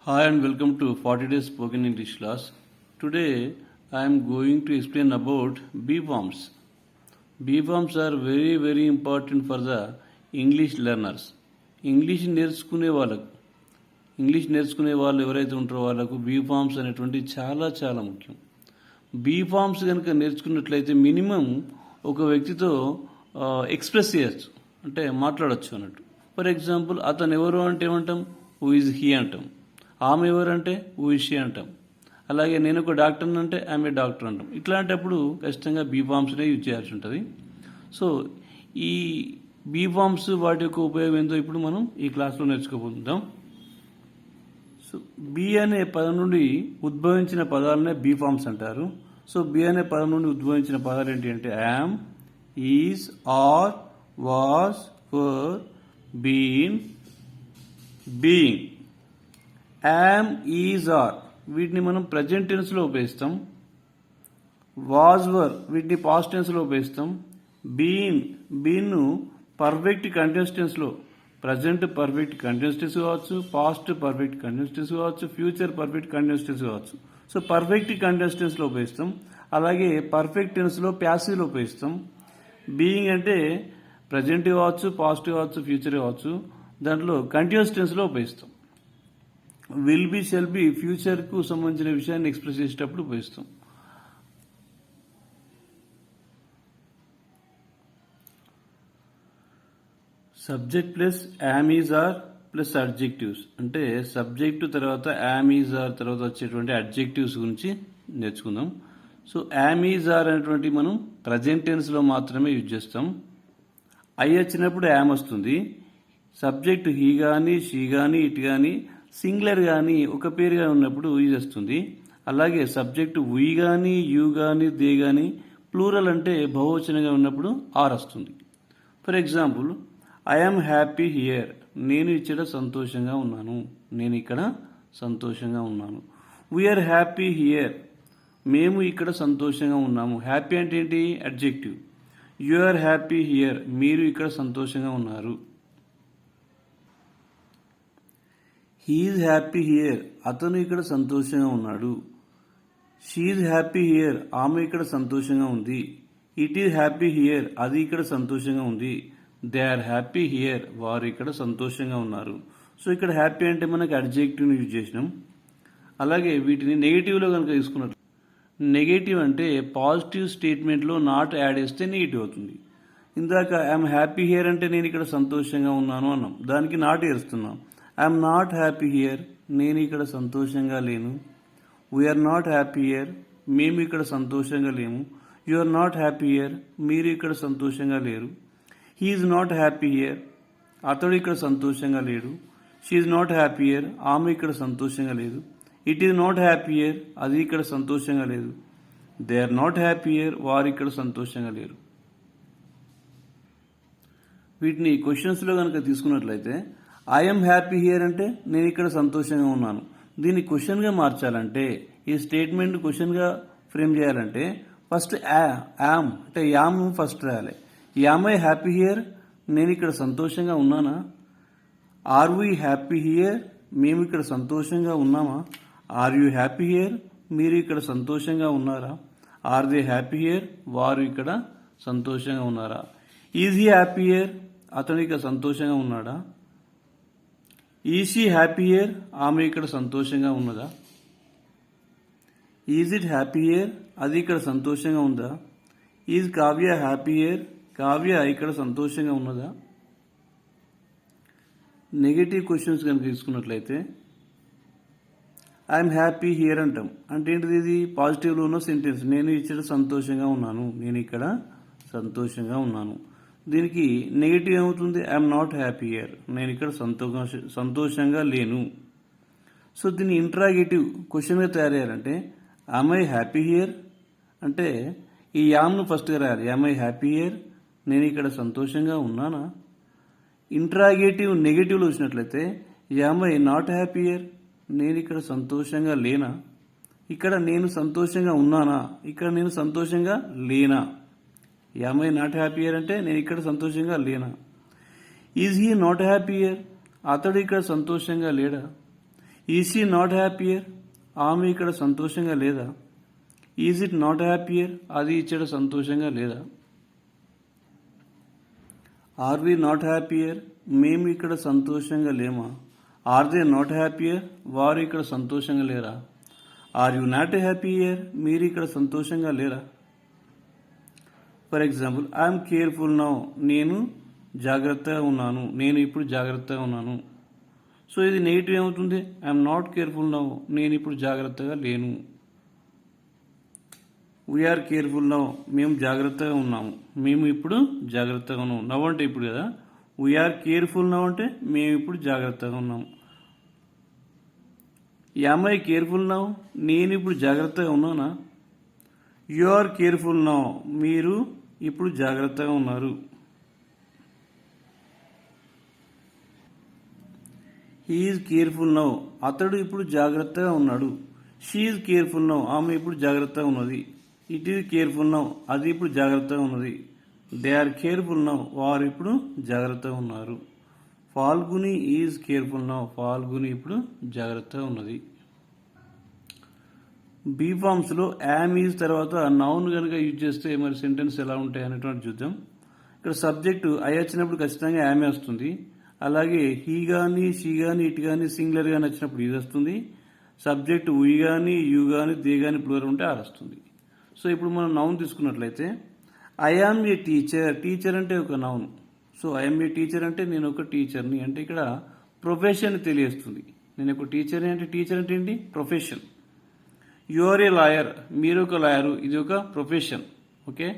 Hi and welcome to 40 Days Spoken English class. Today I am going to explain about bee forms. Bee forms are very important for the English learners. English నేర్చుకునే వాళ్ళు ఎవరైతే ఉంటారో వాళ్ళకు be forms అనేటువంటి చాలా ముఖ్యం. Be forms కనుక నేర్చుకున్నట్లయితే minimum ఒక వ్యక్తితో ఎక్స్ప్రెస్ చేయొచ్చు, అంటే మాట్లాడచ్చు అన్నట్టు. ఫర్ ఎగ్జాంపుల్, అతను ఎవరు అంటే ఏమంటాం, హూ ఈజ్ హీ అంటాం. ఆమె ఎవరంటే హూ ఇస్ షీ అంటాం. అలాగే నేను ఒక డాక్టర్ అంటే ఆమె డాక్టర్ అంటాం. ఇట్లాంటప్పుడు ఖచ్చితంగా బీ ఫార్మ్స్నే యూజ్ చేయాల్సి ఉంటుంది. సో ఈ బీ ఫార్మ్స్ వాటి యొక్క ఉపయోగం ఏంటో ఇప్పుడు మనం ఈ క్లాస్లో నేర్చుకోబోతుంటాం. సో బీ అనే పదం నుండి ఉద్భవించిన పదాలనే బీ ఫార్మ్స్ అంటారు. సో బీ అనే పదం నుండి ఉద్భవించిన పదాలు ఏంటి అంటే am, is, are, was, were, been, being. Am, is, are వీటిని మనం ప్రజెంట్ టెన్స్లో ఉపయోగిస్తాం. వాజ్, వర్ వీటిని పాస్ట్ టెన్స్లో ఉపయోగిస్తాం. బీన్ను పర్ఫెక్ట్ కంటిన్యూస్ టెన్స్లో, ప్రజెంట్ పర్ఫెక్ట్ కంటిన్యూస్ టెన్స్ కావచ్చు, పాస్ట్ పర్ఫెక్ట్ కంటిన్యూస్ టెన్స్ కావచ్చు, ఫ్యూచర్ పర్ఫెక్ట్ కంటిన్యూస్ టెన్స్ కావచ్చు. సో పర్ఫెక్ట్ కంటిన్యూస్ టెన్స్లో ఉపయోగిస్తాం. అలాగే పర్ఫెక్ట్ టెన్స్లో ప్యాసివ్లో ఉపయోగిస్తాం. బీయింగ్ అంటే ప్రజెంట్ కావచ్చు, పాస్ట్ కావచ్చు, ఫ్యూచర్ కావచ్చు, దాంట్లో కంటిన్యూస్ టెన్స్లో ఉపయోగిస్తాం. విల్ బి, షెల్ బి ఫ్యూచర్కు సంబంధించిన విషయాన్ని ఎక్స్ప్రెస్ చేసేటప్పుడు ఉపయోగిస్తాం. Subject plus am, is, are plus adjectives అంటే సబ్జెక్టు తర్వాత యామ్, ఈజ్, ఆర్ తర్వాత వచ్చేటువంటి అడ్జెక్టివ్స్ గురించి నేర్చుకుందాం. సో యామ్, ఈజ్, ఆర్ అనేటువంటి మనం ప్రజెంట్ టెన్స్లో మాత్రమే యూజ్ చేస్తాం. ఐ వచ్చినప్పుడు యామ్ వస్తుంది. సబ్జెక్టు హీ కానీ, షీ కానీ, ఇట్ కానీ, సింగులర్ కానీ, ఒక పేరుగా ఉన్నప్పుడు యూజ్ వస్తుంది. అలాగే సబ్జెక్టు వీ కానీ, యూ కానీ, దే కానీ, ప్లూరల్ అంటే బహువచనంగా ఉన్నప్పుడు ఆర్ వస్తుంది. For example, I am happy here నేను ఇక్కడ సంతోషంగా ఉన్నాను, నేను ఇక్కడ సంతోషంగా ఉన్నాను. వీఆర్ హ్యాపీ హియర్ మేము ఇక్కడ సంతోషంగా ఉన్నాము. హ్యాపీ అంటే ఏంటి, adjective. You are happy here మీరు ఇక్కడ సంతోషంగా ఉన్నారు. హీఈస్ హ్యాపీ హియర్ అతను ఇక్కడ సంతోషంగా ఉన్నాడు. షీఈస్ హ్యాపీ హియర్ ఆమె ఇక్కడ సంతోషంగా ఉంది. ఇట్ ఈజ్ హ్యాపీ హియర్ అది ఇక్కడ సంతోషంగా ఉంది. దే ఆర్ హ్యాపీ హియర్ వారు ఇక్కడ సంతోషంగా ఉన్నారు. సో ఇక్కడ హ్యాపీ అంటే మనకి అడ్జెక్టివ్ని యూజ్ చేసినాం. అలాగే వీటిని నెగిటివ్లో కనుక తీసుకున్నట్లు, నెగిటివ్ అంటే పాజిటివ్ స్టేట్మెంట్లో నాట్ యాడ్ చేస్తే నెగిటివ్ అవుతుంది. ఇందాక ఐఎమ్ హ్యాపీ హియర్ అంటే నేను ఇక్కడ సంతోషంగా ఉన్నాను అన్నాం, దానికి నాట్ వేస్తున్నాం. ఐఎమ్ నాట్ హ్యాపీ హియర్ నేను ఇక్కడ సంతోషంగా లేను. వీఆర్ నాట్ హ్యాపీ హియర్ మేము ఇక్కడ సంతోషంగా లేము. You are not happy here మీరు ఇక్కడ సంతోషంగా లేరు. హీఈస్ నాట్ హ్యాపీ హియర్ అతడు ఇక్కడ సంతోషంగా లేడు. షీఈస్ నాట్ హ్యాపీ హియర్ ఆమె ఇక్కడ సంతోషంగా లేదు. It is not happy here అది ఇక్కడ సంతోషంగా లేదు. They are not happy here వారు ఇక్కడ సంతోషంగా లేరు. వీటిని క్వశ్చన్స్లో కనుక తీసుకున్నట్లయితే, ఐఎమ్ హ్యాపీ హియర్ అంటే నేను ఇక్కడ సంతోషంగా ఉన్నాను. దీన్ని క్వశ్చన్గా మార్చాలంటే, ఈ స్టేట్మెంట్ క్వశ్చన్గా ఫ్రేమ్ చేయాలంటే ఫస్ట్ యామ్ అంటే యామ్ ఫస్ట్ రాయాలి. యామ్ ఐ హ్యాపీ హియర్ నేను ఇక్కడ సంతోషంగా ఉన్నానా. ఆర్ వీ హ్యాపీ హియర్ మేము ఇక్కడ సంతోషంగా ఉన్నామా. ఆర్ యూ హ్యాపీ హియర్ మీరు ఇక్కడ సంతోషంగా ఉన్నారా. ఆర్ దే హ్యాపీ హియర్ వారు ఇక్కడ సంతోషంగా ఉన్నారా. ఈజ్ హీ హ్యాపీ హియర్ అతను ఇక్కడ సంతోషంగా ఉన్నాడా. ఈజ్ షీ హ్యాపీ హియర్ ఆమె ఇక్కడ సంతోషంగా ఉన్నదా. ఈజ్ ఇట్ హ్యాపీ హియర్ అది ఇక్కడ సంతోషంగా ఉందా. Is Kavya happy here Kavya ఇక్కడ సంతోషంగా ఉన్నదా. నెగటివ్ క్వశ్చన్స్ కనుక తీసుకున్నట్లయితే, ఐఎమ్ హ్యాపీ హియర్ అంటాం అంటే ఏంటిది, ఇది పాజిటివ్లో ఉన్న సెంటెన్స్. నేను ఇక్కడ సంతోషంగా ఉన్నాను నేను ఇక్కడ సంతోషంగా ఉన్నాను. దీనికి నెగిటివ్ ఏమవుతుంది, ఐఎమ్ నాట్ హ్యాపీ హియర్ నేను ఇక్కడ సంతోషంగా లేను. సో దీన్ని ఇంట్రాగేటివ్ క్వశ్చన్గా తయారు చేయాలంటే, యామ్ ఐ హ్యాపీ హియర్ అంటే ఈ యామ్ను ఫస్ట్గా రాయాలి. యామ్ ఐ హ్యాపీ హియర్ నేను ఇక్కడ సంతోషంగా ఉన్నానా. ఇంట్రాగేటివ్ నెగిటివ్లో వచ్చినట్లయితే, yam I not happy here నేను ఇక్కడ సంతోషంగా లేనా. ఇక్కడ నేను సంతోషంగా ఉన్నానా, ఇక్కడ నేను సంతోషంగా లేనా. Yam I not happy here అంటే నేను ఇక్కడ సంతోషంగా లేనా. Is he not happy here అతడు ఇక్కడ సంతోషంగా లేడా. ఈజ్ షీ నాట్ హ్యాపీయర్, ఆమె ఇక్కడ సంతోషంగా లేదా. ఈజ్ ఇట్ నాట్ హ్యాపీయర్, అది ఇక్కడ సంతోషంగా లేదా. ఆర్ వి నాట్ హ్యాపీయర్, మేము ఇక్కడ సంతోషంగా లేమా. ఆర్ దే నాట్ హ్యాపీయర్, వారు ఇక్కడ సంతోషంగా లేరా. ఆర్ యు నాట్ హ్యాపీయర్, మీరు ఇక్కడ సంతోషంగా లేరా. For example, I'm careful now, నేను జాగ్రత్తగా ఉన్నాను, నేను ఇప్పుడు జాగ్రత్తగా ఉన్నాను. సో ఇది నెగిటివ్ ఏమవుతుంది, ఐఎమ్ నాట్ కేర్ఫుల్ నౌ, నేను ఇప్పుడు జాగ్రత్తగా లేను. వీఆర్ కేర్ఫుల్ నౌ, మేము జాగ్రత్తగా ఉన్నాము, మేము ఇప్పుడు జాగ్రత్తగా ఉన్నాము. నవ్ అంటే ఇప్పుడు కదా, వీఆర్ కేర్ఫుల్ నౌ అంటే మేము ఇప్పుడు జాగ్రత్తగా ఉన్నాము. యామ్ ఐ కేర్ఫుల్ నౌ, నేను ఇప్పుడు జాగ్రత్తగా ఉన్నానా. యు ఆర్ కేర్ఫుల్ నౌ, మీరు ఇప్పుడు జాగ్రత్తగా ఉన్నారు. హీ ఈజ్ కేర్ఫుల్ నౌ, అతడు ఇప్పుడు జాగ్రత్తగా ఉన్నాడు. షీ ఈజ్ కేర్ఫుల్ నౌ, ఆమె ఇప్పుడు జాగ్రత్తగా ఉన్నది. ఇట్ ఈజ్ కేర్ఫుల్ నౌ, అది ఇప్పుడు జాగ్రత్తగా ఉన్నది. దే ఆర్ కేర్ఫుల్ నౌ, వారు ఇప్పుడు జాగ్రత్తగా ఉన్నారు. ఫాల్గుని ఈజ్ కేర్ఫుల్ నౌ, ఫాల్గుని ఇప్పుడు జాగ్రత్తగా ఉన్నది. బీ ఫామ్స్లో యామ్ ఈజ్ తర్వాత నౌన్ కనుక యూజ్ చేస్తే మరి సెంటెన్స్ ఎలా ఉంటాయి అనేటువంటి చూద్దాం. ఇక్కడ సబ్జెక్టు ఐ వచ్చినప్పుడు ఖచ్చితంగా యామే వస్తుంది. అలాగే హీ కానీ షీ కానీ ఇట్ కానీ సింగులర్ కానీ వచ్చినప్పుడు ఇది వస్తుంది. సబ్జెక్టు వీ కానీ యూ కానీ దే కానీ ప్లూరల్ ఉంటే ఆర్ వస్తుంది. సో ఇప్పుడు మనం నౌన్ తీసుకున్నట్లయితే I am a teacher, teacher అంటే ఒక noun. So I am a teacher అంటే నేను ఒక టీచర్ని, అంటే ఇక్కడ ప్రొఫెషన్ తెలియజేస్తుంది. నేను ఒక టీచర్ని అంటే టీచర్ అంటే ఏంటి, profession. You are a lawyer, మీరు ఒక లాయరు, ఇది ఒక profession. Okay.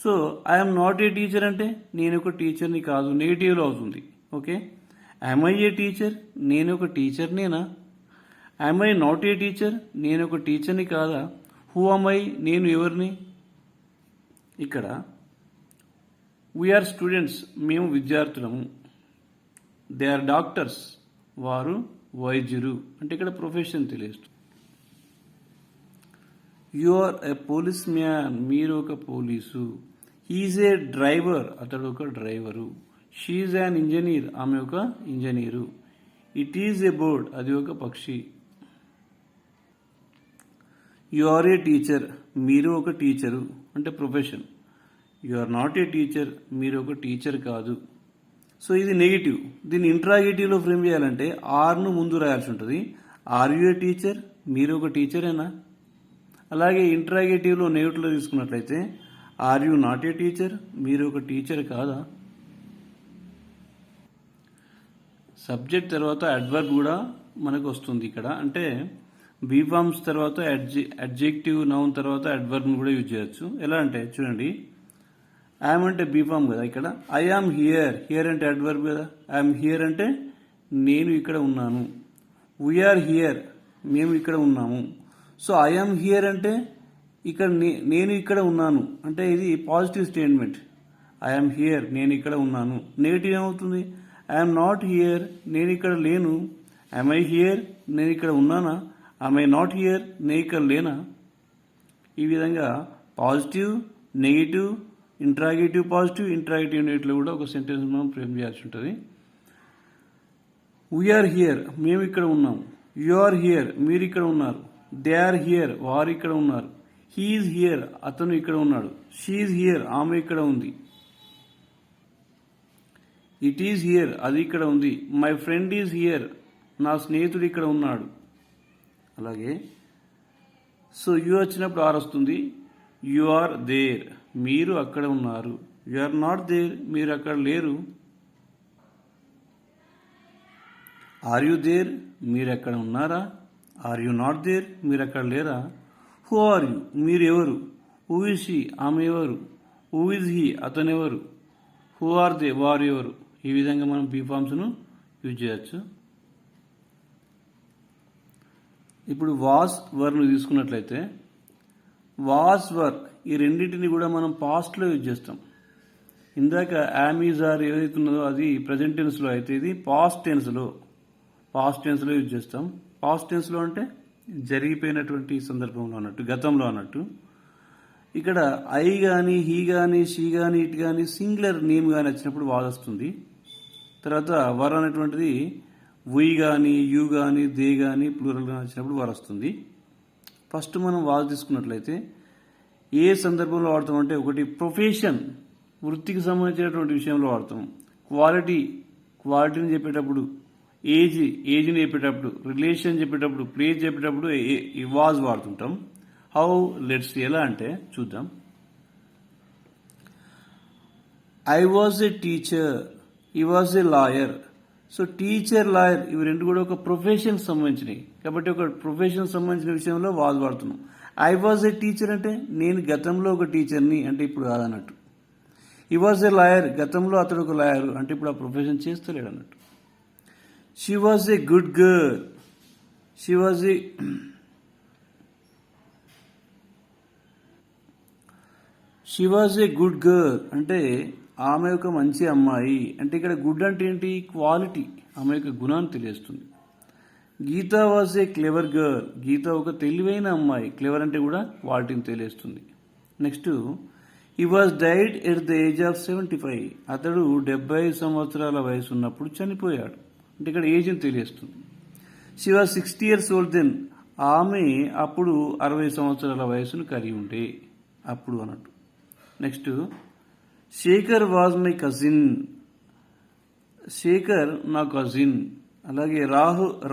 So I'm not a teacher అంటే నేను ఒక టీచర్ని కాదు, నెగిటివ్లో అవుతుంది. Okay. Am I a teacher, నేను ఒక టీచర్నేనా. Am I not a teacher, నేను ఒక టీచర్ని కాదా. హూ ఆమ్ ఐ, నేను ఎవరిని. ఇక్కడ వీఆర్ స్టూడెంట్స్, మేము విద్యార్థులము. దే ఆర్ డాక్టర్స్, వారు వైద్యులు, అంటే ఇక్కడ ప్రొఫెషన్ తెలియజేస్తుంది. You are a policeman, మీరు ఒక పోలీసు. హీఈస్ ఏ డ్రైవర్, అతడు ఒక డ్రైవరు. షీఈస్ యాన్ ఇంజనీర్, ఆమె ఒక engineer. It is a bird, అది ఒక పక్షి. యు ఆర్ ఏ టీచర్, మీరు ఒక టీచరు, అంటే profession. You are not a teacher, మీరు ఒక టీచర్ కాదు. సో ఇది నెగిటివ్. దీన్ని ఇంట్రాగేటివ్లో ఫ్రేమ్ చేయాలంటే ఆర్ను ముందు రాయాల్సి ఉంటుంది. ఆర్ యు ఏ టీచర్, మీరు ఒక టీచరేనా. అలాగే ఇంట్రాగేటివ్లో నెగిటివ్లో తీసుకున్నట్లయితే are you not a teacher, మీరు ఒక టీచర్ కాదా. సబ్జెక్ట్ తర్వాత అడ్వర్బ్ కూడా మనకు వస్తుంది ఇక్కడ. అంటే బీ ఫార్మ్స్ తర్వాత అడ్జెక్టివ్ నౌన్ తర్వాత అడ్వర్బ్ని కూడా యూజ్ చేయొచ్చు. ఎలా అంటే చూడండి, ఐఎమ్ అంటే బీ ఫార్మ్ కదా. ఇక్కడ ఐ ఆమ్ హియర్, హియర్ అంటే అడ్వర్బ్ కదా. ఐఎమ్ హియర్ అంటే నేను ఇక్కడ ఉన్నాను. వీఆర్ హియర్, మేము ఇక్కడ ఉన్నాము. సో ఐ ఆమ్ హియర్ అంటే ఇక్కడ నేను ఇక్కడ ఉన్నాను, అంటే ఇది positive statement. I am here, నేను ఇక్కడ ఉన్నాను. నెగిటివ్ ఏమవుతుంది, ఐఎమ్ నాట్ హియర్, నేను ఇక్కడ లేను. ఐఎమ్ ఐ హియర్, నేను ఇక్కడ ఉన్నానా. ఐఎమ్ ఐ నాట్ హియర్, నేను ఇక్కడ లేనా. ఈ విధంగా positive, negative, interrogative positive, interrogative నెగిటివ్లో కూడా ఒక సెంటెన్స్ మనం ఫ్రేమ్ చేయాల్సి ఉంటుంది. వీఆర్ హియర్, మేము ఇక్కడ ఉన్నాము. యు ఆర్ హియర్, మీరు ఇక్కడ ఉన్నారు. దే ఆర్ హియర్, వారు ఇక్కడ ఉన్నారు. హీ ఈజ్ హియర్, అతను ఇక్కడ ఉన్నాడు. షీ ఈజ్ హియర్, ఆమె ఇక్కడ ఉంది. ఇట్ ఈజ్ హియర్, అది ఇక్కడ ఉంది. మై ఫ్రెండ్ ఈజ్ హియర్, నా స్నేహితుడు ఇక్కడ ఉన్నాడు. అలాగే సో యు వచ్చినప్పుడు ఆర్ వస్తుంది. యు ఆర్ దేర్, మీరు అక్కడ ఉన్నారు. యు ఆర్ నాట్ దేర్, మీరు అక్కడ లేరు. ఆర్ యు దేర్, మీరు అక్కడ ఉన్నారా. ఆర్ యు నాట్ దేర్, మీరు అక్కడ లేరా. హూ ఆర్ యు, మీరు ఎవరు. హూ ఇస్ షీ, ఆమె ఎవరు. హూ ఇస్ హీ, అతను ఎవరు. హూ ఆర్ దే, వారు ఎవరు. ఈ విధంగా మనం బీ ఫార్మ్స్ను యూజ్ చేయొచ్చు. ఇప్పుడు వాస్ వర్ను తీసుకున్నట్లయితే వాస్ వర్ ఈ రెండింటిని కూడా మనం పాస్ట్లో యూజ్ చేస్తాం. ఇందాక యామ్ ఈజ్ ఆర్ ఏదైతే ఉన్నదో అది ప్రజెంట్ టెన్స్లో అయితే ఇది పాస్ట్ టెన్స్లో యూజ్ చేస్తాం. పాస్ట్ టెన్స్లో అంటే జరిగిపోయినటువంటి సందర్భంలో అన్నట్టు, గతంలో అన్నట్టు. ఇక్కడ ఐ కానీ హీ కానీ షీ కానీ ఇట్ కానీ సింగులర్ నేమ్ కానీ వచ్చినప్పుడు వాజ్ వస్తుంది. తర్వాత వర్ అనేటువంటిది వి కానీ యు కానీ దే కానీ ప్లూరల్ కానీ వచ్చినప్పుడు వారు వస్తుంది. ఫస్ట్ మనం వాజ్ తీసుకున్నట్లయితే ఏ సందర్భంలో వాడతాం అంటే ఒకటి ప్రొఫెషన్ వృత్తికి సంబంధించినటువంటి విషయంలో వాడతాం. క్వాలిటీని చెప్పేటప్పుడు, ఏజ్ని చెప్పేటప్పుడు, రిలేషన్ చెప్పేటప్పుడు, ప్లేస్ చెప్పేటప్పుడు వాజ్ వాడుతుంటాం. హౌ లెట్స్ ఎలా అంటే చూద్దాం. ఐ వాజ్ ఏ టీచర్, ఈ was a lawyer. So teacher, lawyer ఇవి రెండు కూడా ఒక ప్రొఫెషన్ సంబంధించినవి కాబట్టి ఒక ప్రొఫెషన్ సంబంధించిన విషయంలో వాజ్ వాడుతున్నాం. ఐ వాజ్ ఏ టీచర్ అంటే నేను గతంలో ఒక టీచర్ని అంటే ఇప్పుడు కాదన్నట్టు. ఈ వాజ్ ఏ లాయర్ గతంలో అతడు ఒక లాయర్ అంటే ఇప్పుడు ఆ ప్రొఫెషన్ చేస్తలేడు అన్నట్టు. She was a good girl, she was a good girl అంటే ఆమె ఒక మంచి అమ్మాయి అంటే ఇక్కడ గుడ్ అంటే ఏంటి, క్వాలిటీ, ఆమె యొక్క గుణాన్ని తెలియజేస్తుంది. గీత వాజ్ ఏ క్లెవర్ గర్ల్, గీత ఒక తెలివైన అమ్మాయి, క్లెవర్ అంటే కూడా క్వాలిటీని తెలియజేస్తుంది. Next he was died at the age of 75, అతడు 70 సంవత్సరాల వయసు ఉన్నప్పుడు చనిపోయాడు అంటే ఇక్కడ ఏజ్ని తెలియజేస్తుంది. She was 60 years old then, ఆమె అప్పుడు 60 సంవత్సరాల వయసును కలిగి ఉంటే అప్పుడు అన్నట్టు. Next Shekhar was my cousin, Shekhar నా కజిన్. అలాగే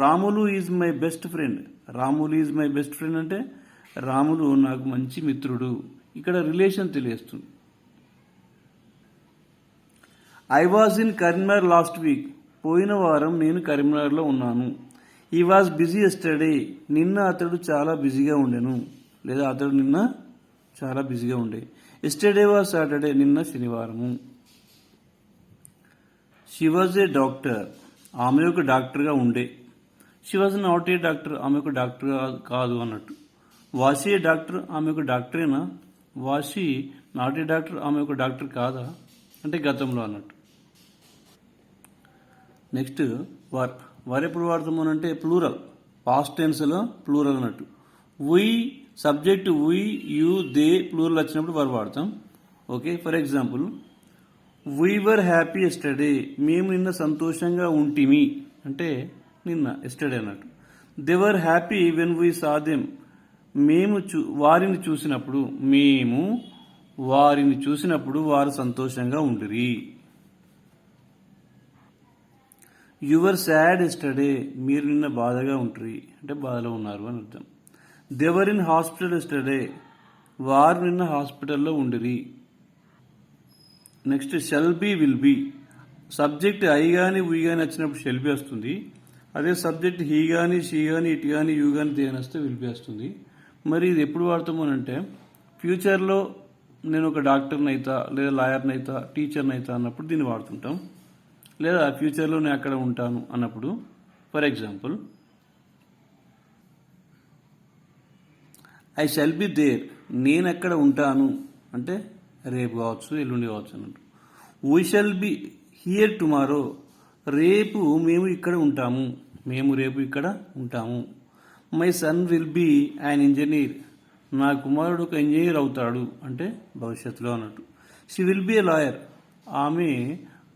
Ramulu is my best friend, Ramulu is my best friend అంటే రాములు నాకు మంచి మిత్రుడు, ఇక్కడ రిలేషన్ తెలియజేస్తుంది. I was in Karimnagar last week, పోయిన వారం నేను కరీంనగర్లో ఉన్నాను. ఈ వాజ్ బిజీ ఎస్టర్డే, నిన్న అతడు చాలా బిజీగా ఉండెను లేదా అతడు నిన్న చాలా బిజీగా ఉండే. ఎస్టర్డే వాజ్ సాటర్డే, నిన్న శనివారము. షీ వాజ్ ఏ డాక్టర్, ఆమె ఒక డాక్టర్గా ఉండే. She was not a doctor, ఆమె ఒక డాక్టర్ కాదు అన్నట్టు. వాషీ ఏ డాక్టర్, ఆమె ఒక డాక్టరేనా. వాషీ నాట్ ఏ డాక్టర్, ఆమె ఒక డాక్టర్ కాదా అంటే గతంలో అన్నట్టు. నెక్స్ట్ వారు ఎప్పుడు వాడతాము అంటే ప్లూరల్, పాస్ట్ టెన్స్లో ప్లూరల్ అన్నట్టు. We subject we you they plural వచ్చినప్పుడు వారు వాడతాం. Okay, for example we were happy yesterday, మేము నిన్న సంతోషంగా ఉంటిమి అంటే నిన్న ఎస్టర్డే అన్నట్టు. They were happy when we saw them, మేము వారిని చూసినప్పుడు వారు సంతోషంగా ఉండిరి. యువర్ సాడ్ ఎస్టర్డే, మీరు నిన్న బాధగా ఉంటురి అంటే బాధలో ఉన్నారు అని అర్థం. దేవర్ ఇన్ హాస్పిటల్ ఎస్టర్డే, వారు నిన్న హాస్పిటల్లో ఉండిరి. Next shall be will be, subject I కానీ వీ కానీ వచ్చినప్పుడు షెల్ బి వస్తుంది. అదే సబ్జెక్ట్ హీ కానీ షీ కానీ ఇట్ కానీ యూ కానీ దేని వస్తే విల్ బి వస్తుంది. మరి ఇది ఎప్పుడు వాడతాము అంటే ఫ్యూచర్లో నేను ఒక డాక్టర్ని అవుతా లేదా లాయర్ని అవుతా టీచర్ని అవుతా అన్నప్పుడు దీన్ని వాడుతుంటాం. లేదా ఫ్యూచర్లో నేను అక్కడ ఉంటాను అన్నప్పుడు. For example I shall be there, నేను ఎక్కడ ఉంటాను అంటే రేపు కావచ్చు ఎల్లుండి కావచ్చు అన్నట్టు. We shall be here tomorrow, రేపు మేము ఇక్కడ ఉంటాము, మేము రేపు ఇక్కడ ఉంటాము. My son will be an engineer, నా కుమారుడు ఒక ఇంజనీర్ అవుతాడు అంటే భవిష్యత్తులో అన్నట్టు. She will be a lawyer, ఆమె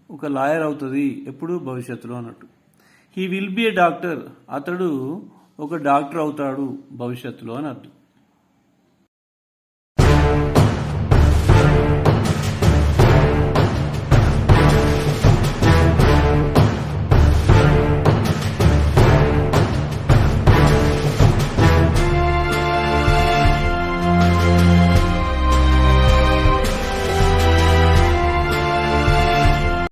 ఒక లాయర్ అవుతుంది ఎప్పుడు భవిష్యత్తులో అన్నట్టు. He will be a doctor, అతడు ఒక డాక్టర్ అవుతాడు భవిష్యత్తులో అని అర్థం.